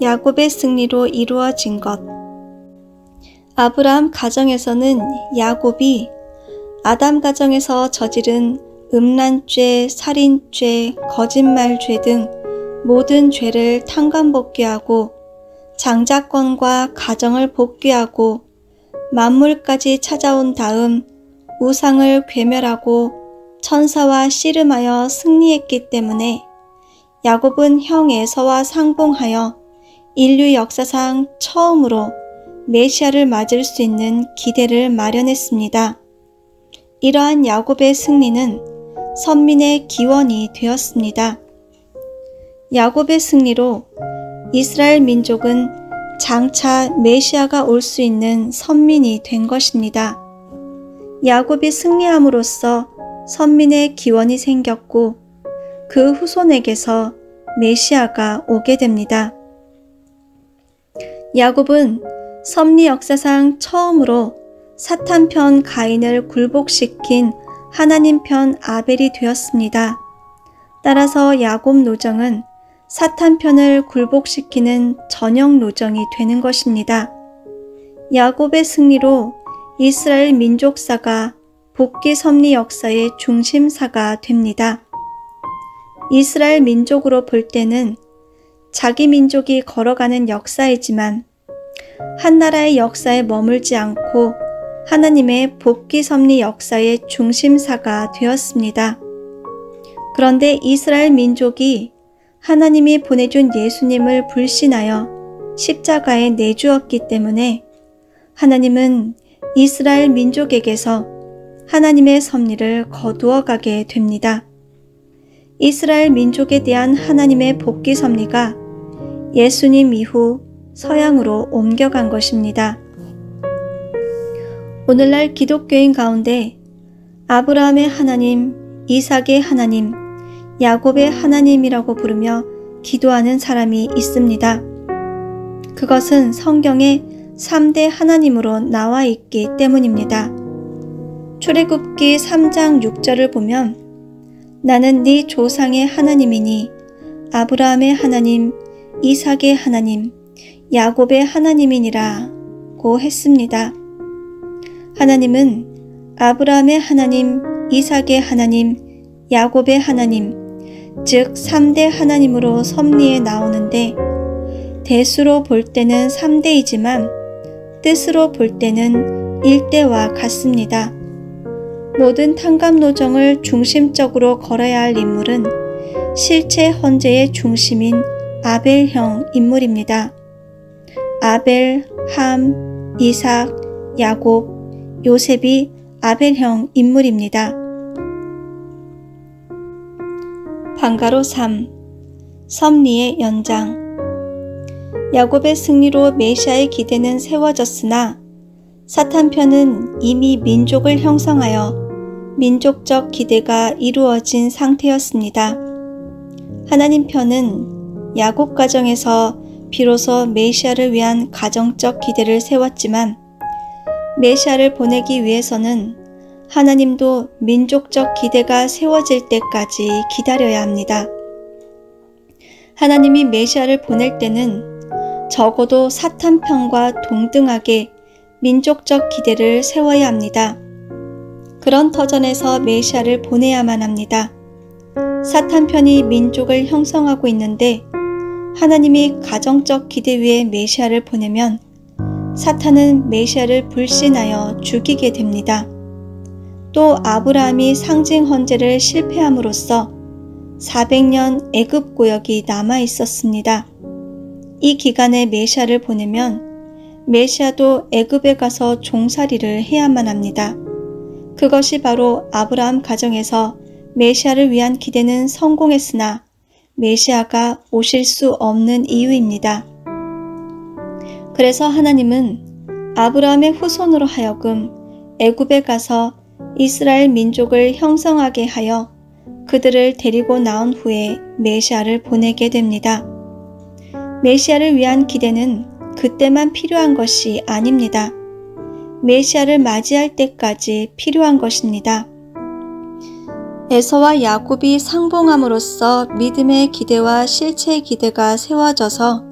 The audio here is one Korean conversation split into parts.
야곱의 승리로 이루어진 것. 아브라함 가정에서는 야곱이 아담 가정에서 저지른 음란죄, 살인죄, 거짓말죄 등 모든 죄를 탕감복귀하고 장자권과 가정을 복귀하고 만물까지 찾아온 다음 우상을 괴멸하고 천사와 씨름하여 승리했기 때문에 야곱은 형 에서와 상봉하여 인류 역사상 처음으로 메시아를 맞을 수 있는 기대를 마련했습니다. 이러한 야곱의 승리는 선민의 기원이 되었습니다. 야곱의 승리로 이스라엘 민족은 장차 메시아가 올 수 있는 선민이 된 것입니다. 야곱이 승리함으로써 선민의 기원이 생겼고 그 후손에게서 메시아가 오게 됩니다. 야곱은 섭리 역사상 처음으로 사탄 편 가인을 굴복시킨 하나님 편 아벨이 되었습니다. 따라서 야곱 노정은 사탄 편을 굴복시키는 전형 노정이 되는 것입니다. 야곱의 승리로 이스라엘 민족사가 복귀 섭리 역사의 중심사가 됩니다. 이스라엘 민족으로 볼 때는 자기 민족이 걸어가는 역사이지만 한 나라의 역사에 머물지 않고 하나님의 복귀 섭리 역사의 중심사가 되었습니다. 그런데 이스라엘 민족이 하나님이 보내준 예수님을 불신하여 십자가에 내주었기 때문에 하나님은 이스라엘 민족에게서 하나님의 섭리를 거두어 가게 됩니다. 이스라엘 민족에 대한 하나님의 복귀 섭리가 예수님 이후 서양으로 옮겨간 것입니다. 오늘날 기독교인 가운데 아브라함의 하나님, 이삭의 하나님, 야곱의 하나님이라고 부르며 기도하는 사람이 있습니다. 그것은 성경에 3대 하나님으로 나와 있기 때문입니다. 출애굽기 3장 6절을 보면 나는 네 조상의 하나님이니 아브라함의 하나님, 이삭의 하나님, 야곱의 하나님이니라고 했습니다. 하나님은 아브라함의 하나님, 이삭의 하나님, 야곱의 하나님, 즉 3대 하나님으로 섭리에 나오는데 대수로 볼 때는 3대이지만 뜻으로 볼 때는 1대와 같습니다. 모든 탕감노정을 중심적으로 걸어야 할 인물은 실체 헌재의 중심인 아벨형 인물입니다. 아벨, 함, 이삭, 야곱, 요셉이 아벨형 인물입니다. 방가로 3. 섭리의 연장. 야곱의 승리로 메시아의 기대는 세워졌으나 사탄 편은 이미 민족을 형성하여 민족적 기대가 이루어진 상태였습니다. 하나님 편은 야곱 가정에서 비로소 메시아를 위한 가정적 기대를 세웠지만 메시아를 보내기 위해서는 하나님도 민족적 기대가 세워질 때까지 기다려야 합니다. 하나님이 메시아를 보낼 때는 적어도 사탄 편과 동등하게 민족적 기대를 세워야 합니다. 그런 터전에서 메시아를 보내야만 합니다. 사탄 편이 민족을 형성하고 있는데 하나님이 가정적 기대 위에 메시아를 보내면 사탄은 메시아를 불신하여 죽이게 됩니다. 또 아브라함이 상징 헌재를 실패함으로써 400년 애굽 고역이 남아 있었습니다. 이 기간에 메시아를 보내면 메시아도 애굽에 가서 종살이를 해야만 합니다. 그것이 바로 아브라함 가정에서 메시아를 위한 기대는 성공했으나 메시아가 오실 수 없는 이유입니다. 그래서 하나님은 아브라함의 후손으로 하여금 애굽에 가서 이스라엘 민족을 형성하게 하여 그들을 데리고 나온 후에 메시아를 보내게 됩니다. 메시아를 위한 기대는 그때만 필요한 것이 아닙니다. 메시아를 맞이할 때까지 필요한 것입니다. 에서와 야곱이 상봉함으로써 믿음의 기대와 실체의 기대가 세워져서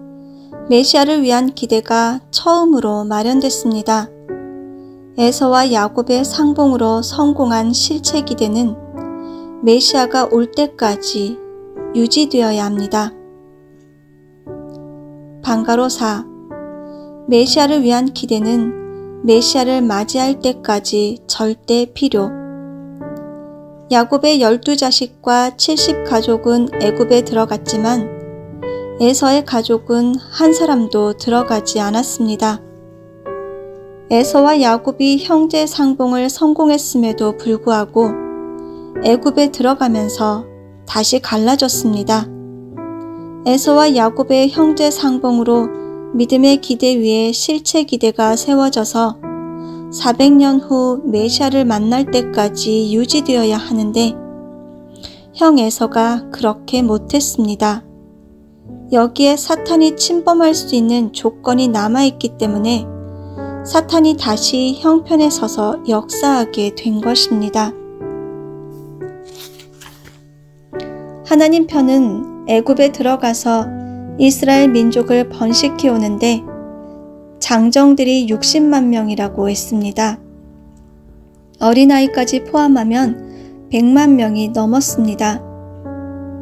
메시아를 위한 기대가 처음으로 마련됐습니다. 에서와 야곱의 상봉으로 성공한 실체 기대는 메시아가 올 때까지 유지되어야 합니다. 방가로 4. 메시아를 위한 기대는 메시아를 맞이할 때까지 절대 필요. 야곱의 12자식과 70가족은 애굽에 들어갔지만 에서의 가족은 한 사람도 들어가지 않았습니다. 에서와 야곱이 형제 상봉을 성공했음에도 불구하고 애굽에 들어가면서 다시 갈라졌습니다. 에서와 야곱의 형제 상봉으로 믿음의 기대 위에 실체 기대가 세워져서 400년 후 메시아를 만날 때까지 유지되어야 하는데 형 에서가 그렇게 못했습니다. 여기에 사탄이 침범할 수 있는 조건이 남아있기 때문에 사탄이 다시 형편에 서서 역사하게 된 것입니다. 하나님 편은 애굽에 들어가서 이스라엘 민족을 번식해 오는데 장정들이 60만 명이라고 했습니다. 어린아이까지 포함하면 100만 명이 넘었습니다.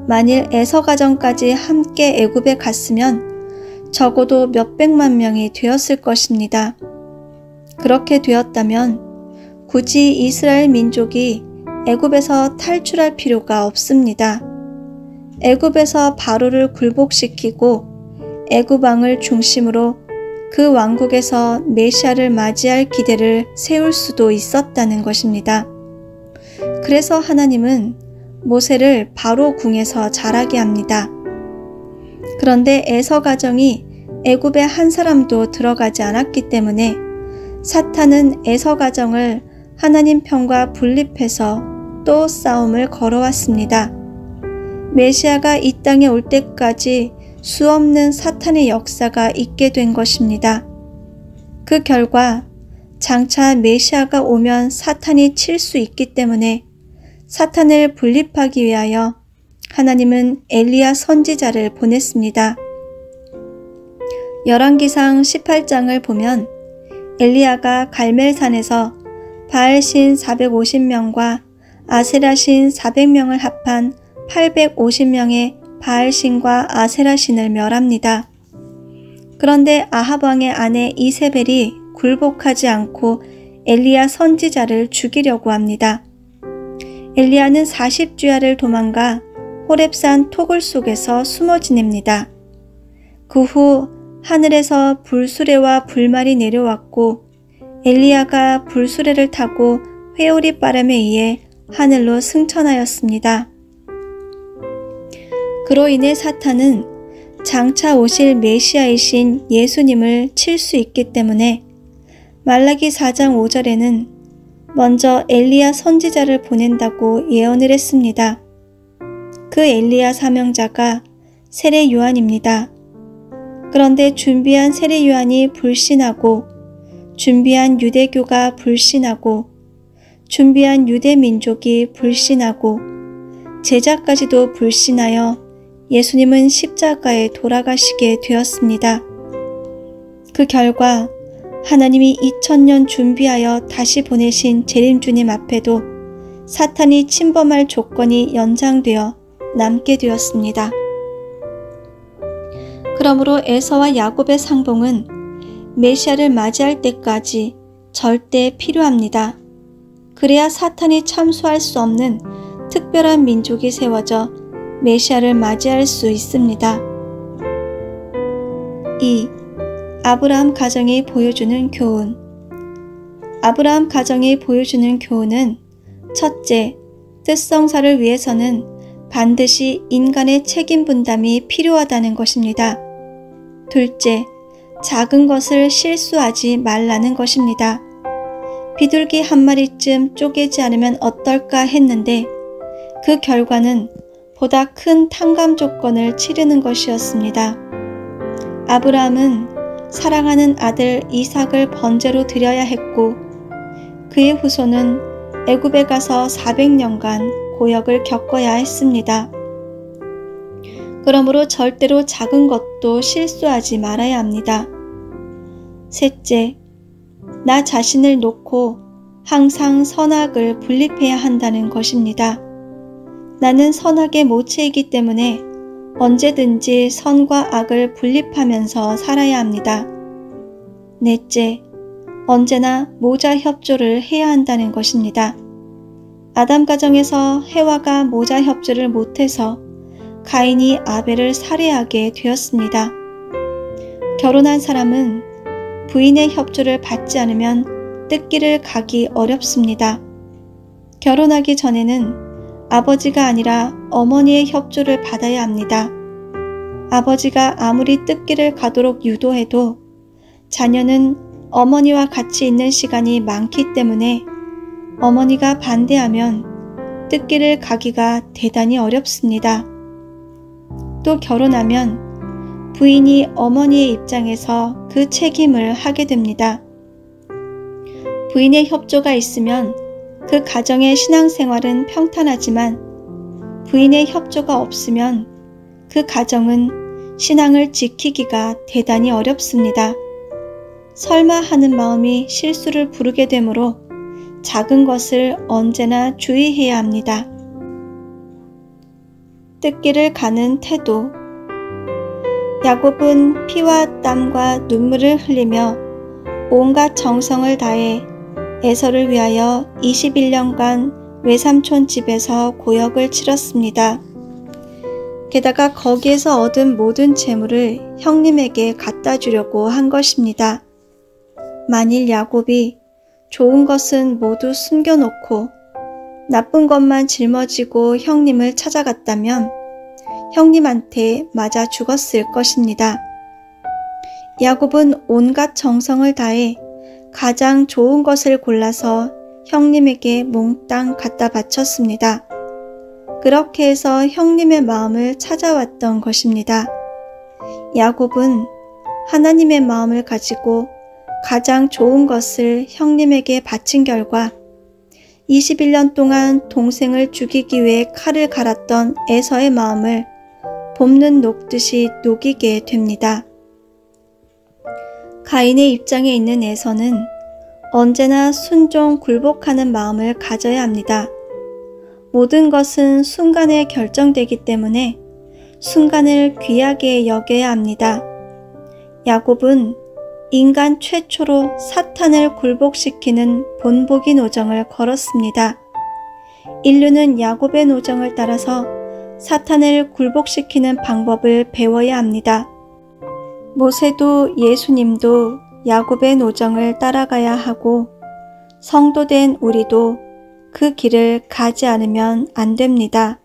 만일 에서 가정까지 함께 애굽에 갔으면 적어도 몇백만 명이 되었을 것입니다. 그렇게 되었다면 굳이 이스라엘 민족이 애굽에서 탈출할 필요가 없습니다. 애굽에서 바로를 굴복시키고 애굽 왕을 중심으로 그 왕국에서 메시아를 맞이할 기대를 세울 수도 있었다는 것입니다. 그래서 하나님은 모세를 바로 궁에서 자라게 합니다. 그런데 에서 가정이 애굽에 한 사람도 들어가지 않았기 때문에 사탄은 에서 가정을 하나님 편과 분립해서 또 싸움을 걸어왔습니다. 메시아가 이 땅에 올 때까지 수없는 사탄의 역사가 있게 된 것입니다. 그 결과 장차 메시아가 오면 사탄이 칠 수 있기 때문에 사탄을 분립하기 위하여 하나님은 엘리야 선지자를 보냈습니다. 열왕기상 18장을 보면 엘리야가 갈멜산에서 바알신 450명과 아세라신 400명을 합한 850명의 바알신과 아세라신을 멸합니다. 그런데 아합 왕의 아내 이세벨이 굴복하지 않고 엘리야 선지자를 죽이려고 합니다. 엘리야는 40주야를 도망가 호렙산 토굴 속에서 숨어 지냅니다. 그 후 하늘에서 불수레와 불말이 내려왔고 엘리야가 불수레를 타고 회오리 바람에 의해 하늘로 승천하였습니다. 그로 인해 사탄은 장차 오실 메시아이신 예수님을 칠 수 있기 때문에 말라기 4장 5절에는 먼저 엘리야 선지자를 보낸다고 예언을 했습니다. 그 엘리야 사명자가 세례 요한입니다. 그런데 준비한 세례 요한이 불신하고 준비한 유대교가 불신하고 준비한 유대 민족이 불신하고 제자까지도 불신하여 예수님은 십자가에 돌아가시게 되었습니다. 그 결과 하나님이 2000년 준비하여 다시 보내신 재림주님 앞에도 사탄이 침범할 조건이 연장되어 남게 되었습니다. 그러므로 에서와 야곱의 상봉은 메시아를 맞이할 때까지 절대 필요합니다. 그래야 사탄이 참수할 수 없는 특별한 민족이 세워져 메시아를 맞이할 수 있습니다. 2. 아브라함 가정이 보여주는 교훈. 아브라함 가정이 보여주는 교훈은 첫째, 뜻성사를 위해서는 반드시 인간의 책임 분담이 필요하다는 것입니다. 둘째, 작은 것을 실수하지 말라는 것입니다. 비둘기 한 마리쯤 쪼개지 않으면 어떨까 했는데 그 결과는 보다 큰 탕감 조건을 치르는 것이었습니다. 아브라함은 사랑하는 아들 이삭을 번제로 드려야 했고 그의 후손은 애굽에 가서 400년간 고역을 겪어야 했습니다. 그러므로 절대로 작은 것도 실수하지 말아야 합니다. 셋째, 나 자신을 놓고 항상 선악을 분립해야 한다는 것입니다. 나는 선악의 모체이기 때문에 언제든지 선과 악을 분립하면서 살아야 합니다. 넷째, 언제나 모자 협조를 해야 한다는 것입니다. 아담 가정에서 해와가 모자 협조를 못해서 가인이 아벨을 살해하게 되었습니다. 결혼한 사람은 부인의 협조를 받지 않으면 뜻길을 가기 어렵습니다. 결혼하기 전에는 아버지가 아니라 어머니의 협조를 받아야 합니다. 아버지가 아무리 뜻길을 가도록 유도해도 자녀는 어머니와 같이 있는 시간이 많기 때문에 어머니가 반대하면 뜻길을 가기가 대단히 어렵습니다. 또 결혼하면 부인이 어머니의 입장에서 그 책임을 하게 됩니다. 부인의 협조가 있으면 그 가정의 신앙생활은 평탄하지만 부인의 협조가 없으면 그 가정은 신앙을 지키기가 대단히 어렵습니다. 설마 하는 마음이 실수를 부르게 되므로 작은 것을 언제나 주의해야 합니다. 뜻길을 가는 태도. 야곱은 피와 땀과 눈물을 흘리며 온갖 정성을 다해 에서를 위하여 21년간 외삼촌 집에서 고역을 치렀습니다. 게다가 거기에서 얻은 모든 재물을 형님에게 갖다 주려고 한 것입니다. 만일 야곱이 좋은 것은 모두 숨겨놓고 나쁜 것만 짊어지고 형님을 찾아갔다면 형님한테 맞아 죽었을 것입니다. 야곱은 온갖 정성을 다해 가장 좋은 것을 골라서 형님에게 몽땅 갖다 바쳤습니다. 그렇게 해서 형님의 마음을 찾아왔던 것입니다. 야곱은 하나님의 마음을 가지고 가장 좋은 것을 형님에게 바친 결과 21년 동안 동생을 죽이기 위해 칼을 갈았던 에서의 마음을 볶는 녹듯이 녹이게 됩니다. 가인의 입장에 있는 에서는 언제나 순종 굴복하는 마음을 가져야 합니다. 모든 것은 순간에 결정되기 때문에 순간을 귀하게 여겨야 합니다. 야곱은 인간 최초로 사탄을 굴복시키는 본보기 노정을 걸었습니다. 인류는 야곱의 노정을 따라서 사탄을 굴복시키는 방법을 배워야 합니다. 모세도 예수님도 야곱의 노정을 따라가야 하고 성도된 우리도 그 길을 가지 않으면 안 됩니다.